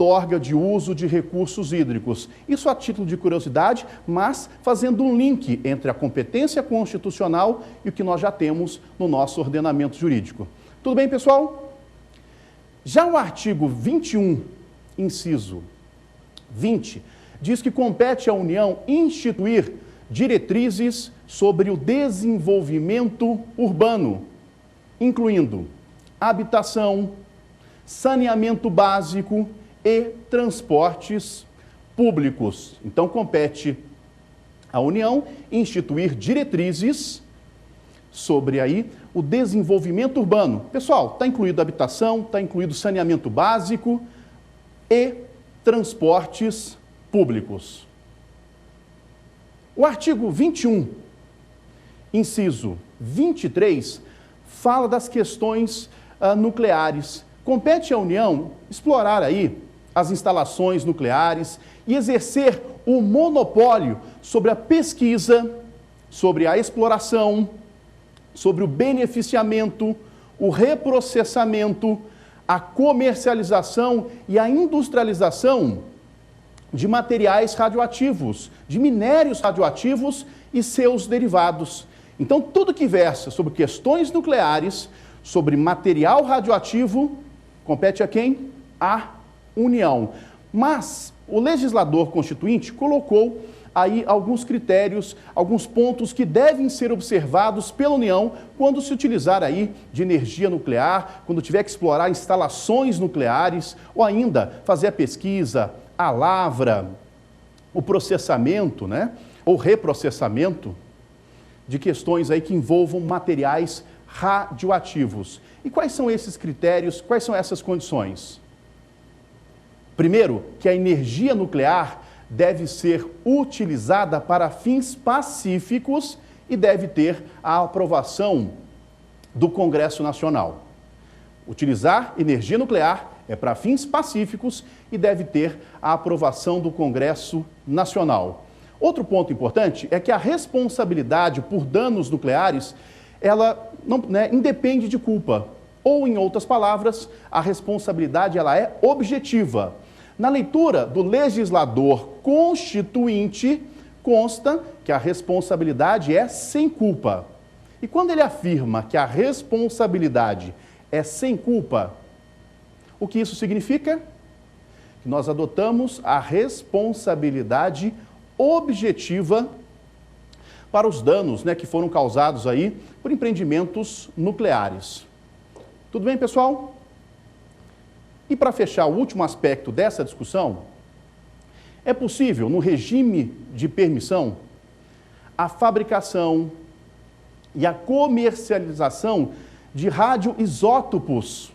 outorga de uso de recursos hídricos. Isso a título de curiosidade, mas fazendo um link entre a competência constitucional e o que nós já temos no nosso ordenamento jurídico. Tudo bem, pessoal? Já o artigo 21, inciso 20, diz que compete à União instituir diretrizes sobre o desenvolvimento urbano, incluindo habitação, saneamento básico e transportes públicos. Então, compete à União instituir diretrizes sobre aí o desenvolvimento urbano. Pessoal, está incluído habitação, está incluído saneamento básico e transportes públicos. O artigo 21, inciso 23, fala das questões nucleares. Compete à União explorar aí as instalações nucleares e exercer o monopólio sobre a pesquisa, sobre a exploração, sobre o beneficiamento, o reprocessamento, a comercialização e a industrialização de materiais radioativos, de minérios radioativos e seus derivados. Então, tudo que versa sobre questões nucleares, sobre material radioativo, compete a quem? À União. Mas o legislador constituinte colocou aí alguns critérios, alguns pontos que devem ser observados pela União quando se utilizar aí de energia nuclear, quando tiver que explorar instalações nucleares ou ainda fazer a pesquisa, a lavra, o processamento, né, ou reprocessamento de questões aí que envolvam materiais radioativos. E quais são esses critérios, quais são essas condições? Primeiro, que a energia nuclear deve ser utilizada para fins pacíficos e deve ter a aprovação do Congresso Nacional. Utilizar energia nuclear é para fins pacíficos e deve ter a aprovação do Congresso Nacional. Outro ponto importante é que a responsabilidade por danos nucleares, ela não, independe de culpa. Ou, em outras palavras, a responsabilidade ela é objetiva. Na leitura do legislador constituinte, consta que a responsabilidade é sem culpa. E quando ele afirma que a responsabilidade é sem culpa, o que isso significa? Que nós adotamos a responsabilidade objetiva para os danos, que foram causados aí por empreendimentos nucleares. Tudo bem, pessoal? E para fechar o último aspecto dessa discussão, é possível, no regime de permissão, a fabricação e a comercialização de radioisótopos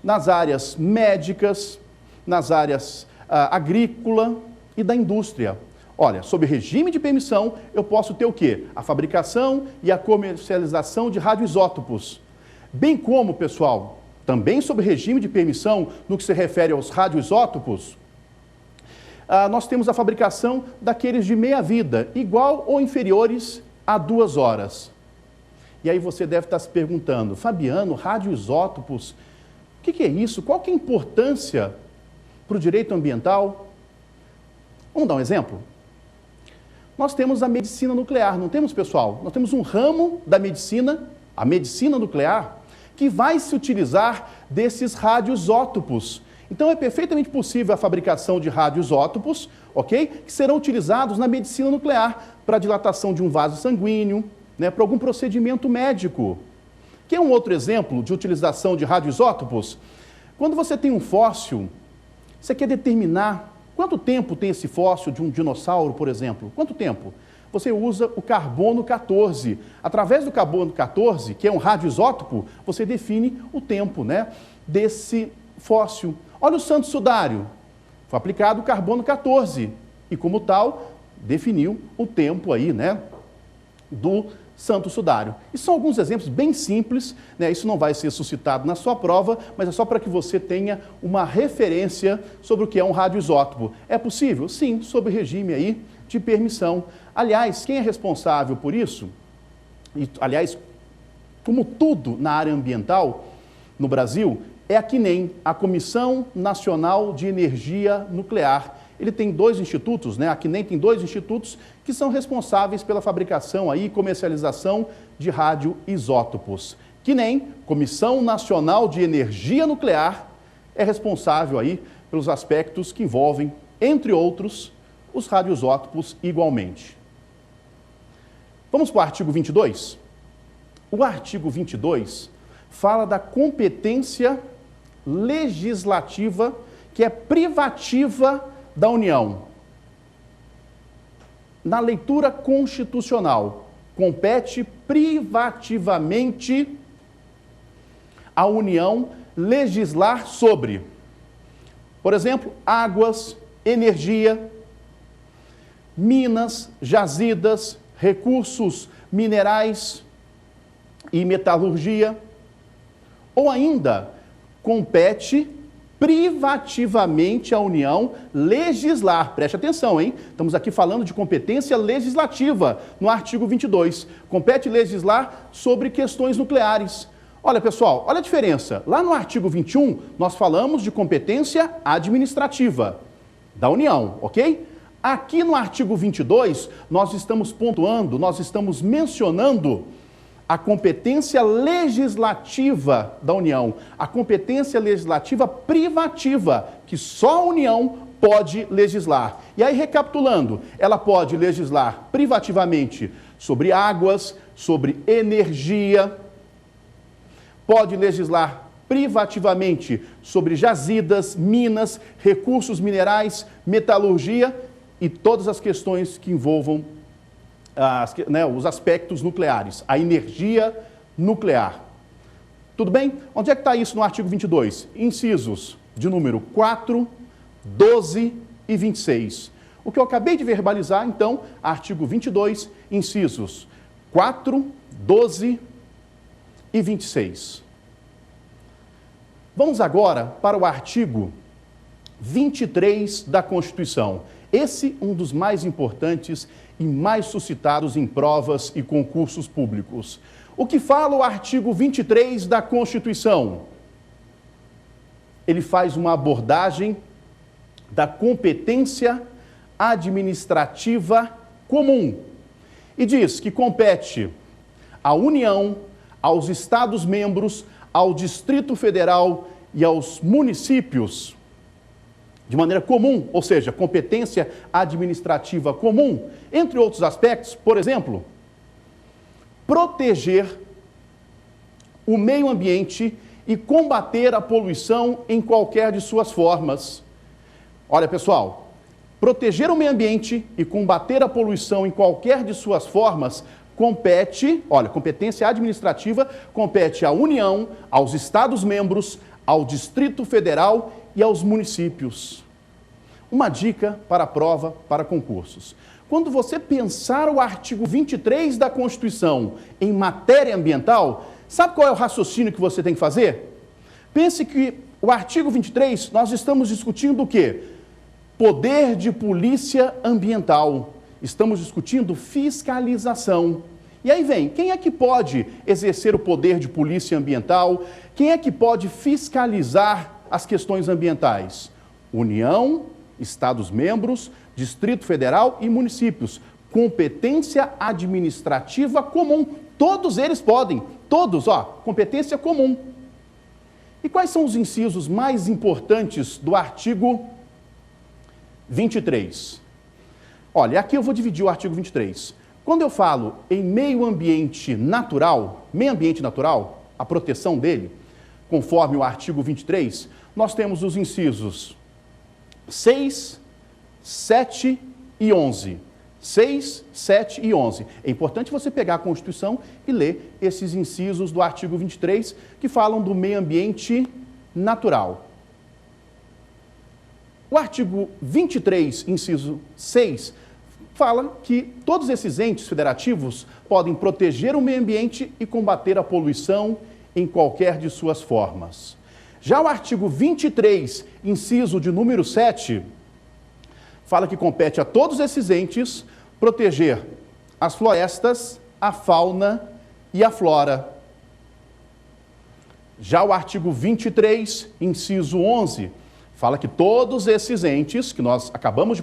nas áreas médicas, nas áreas agrícola e da indústria. Olha, sob regime de permissão, eu posso ter o quê? A fabricação e a comercialização de radioisótopos. Bem como, pessoal, também sob regime de permissão, no que se refere aos radioisótopos, nós temos a fabricação daqueles de meia-vida, igual ou inferiores a 2 horas. E aí você deve estar se perguntando, Fabiano, radioisótopos, o que é isso? Qual que é a importância para o direito ambiental? Vamos dar um exemplo? Nós temos a medicina nuclear, não temos, pessoal? Nós temos um ramo da medicina, a medicina nuclear, que vai se utilizar desses radioisótopos. Então, é perfeitamente possível a fabricação de radioisótopos, ok? Que serão utilizados na medicina nuclear para a dilatação de um vaso sanguíneo, para algum procedimento médico. Quer um outro exemplo de utilização de radioisótopos? Quando você tem um fóssil, você quer determinar quanto tempo tem esse fóssil de um dinossauro, por exemplo. Quanto tempo? Você usa o carbono 14. Através do carbono 14, que é um radioisótopo, você define o tempo desse fóssil. Olha o santo sudário. Foi aplicado o carbono 14 e, como tal, definiu o tempo aí, do santo sudário. E são alguns exemplos bem simples, isso não vai ser suscitado na sua prova, mas é só para que você tenha uma referência sobre o que é um radioisótopo. É possível? Sim, sob regime aí de permissão. Aliás, quem é responsável por isso? E, aliás, como tudo na área ambiental no Brasil, é a CNEM, a Comissão Nacional de Energia Nuclear. Ele tem dois institutos, né? A CNEM tem dois institutos que são responsáveis pela fabricação e comercialização de radioisótopos. CNEM, Comissão Nacional de Energia Nuclear, é responsável aí pelos aspectos que envolvem, entre outros, os radioisótopos igualmente. Vamos para o artigo 22? O artigo 22 fala da competência legislativa que é privativa da União. Na leitura constitucional, compete privativamente à União legislar sobre, por exemplo, águas, energia, minas, jazidas, recursos minerais e metalurgia, ou ainda compete privativamente à União legislar. Preste atenção, hein? Estamos aqui falando de competência legislativa no artigo 22. Compete legislar sobre questões nucleares. Olha, pessoal, olha a diferença. Lá no artigo 21, nós falamos de competência administrativa da União, ok? Aqui no artigo 22, nós estamos pontuando, nós estamos mencionando a competência legislativa da União, a competência legislativa privativa, que só a União pode legislar. E aí, recapitulando, ela pode legislar privativamente sobre águas, sobre energia, pode legislar privativamente sobre jazidas, minas, recursos minerais, metalurgia e todas as questões que envolvam os aspectos nucleares, a energia nuclear. Tudo bem? Onde é que está isso no artigo 22? Incisos de número 4, 12 e 26. O que eu acabei de verbalizar, então, artigo 22, incisos 4, 12 e 26. Vamos agora para o artigo 23 da Constituição. Esse um dos mais importantes e mais suscitados em provas e concursos públicos. O que fala o artigo 23 da Constituição? Ele faz uma abordagem da competência administrativa comum e diz que compete à União, aos Estados-membros, ao Distrito Federal e aos municípios de maneira comum, ou seja, competência administrativa comum, entre outros aspectos, por exemplo, proteger o meio ambiente e combater a poluição em qualquer de suas formas. Olha, pessoal, proteger o meio ambiente e combater a poluição em qualquer de suas formas compete, olha, competência administrativa compete à União, aos Estados-membros, ao Distrito Federal e aos municípios. Uma dica para a prova, para concursos. Quando você pensar o artigo 23 da Constituição em matéria ambiental, sabe qual é o raciocínio que você tem que fazer? Pense que o artigo 23, nós estamos discutindo o quê? Poder de polícia ambiental. Estamos discutindo fiscalização. E aí vem, quem é que pode exercer o poder de polícia ambiental? Quem é que pode fiscalizar as questões ambientais? União, Estados-membros, Distrito Federal e municípios. Competência administrativa comum. Todos eles podem. Todos, competência comum. E quais são os incisos mais importantes do artigo 23? Olha, aqui eu vou dividir o artigo 23. Quando eu falo em meio ambiente natural, a proteção dele, conforme o artigo 23, nós temos os incisos 6, 7 e 11. 6, 7 e 11. É importante você pegar a Constituição e ler esses incisos do artigo 23 que falam do meio ambiente natural. O artigo 23, inciso 6, fala que todos esses entes federativos podem proteger o meio ambiente e combater a poluição em qualquer de suas formas. Já o artigo 23, inciso de número 7, fala que compete a todos esses entes proteger as florestas, a fauna e a flora. Já o artigo 23, inciso 11, fala que todos esses entes que nós acabamos de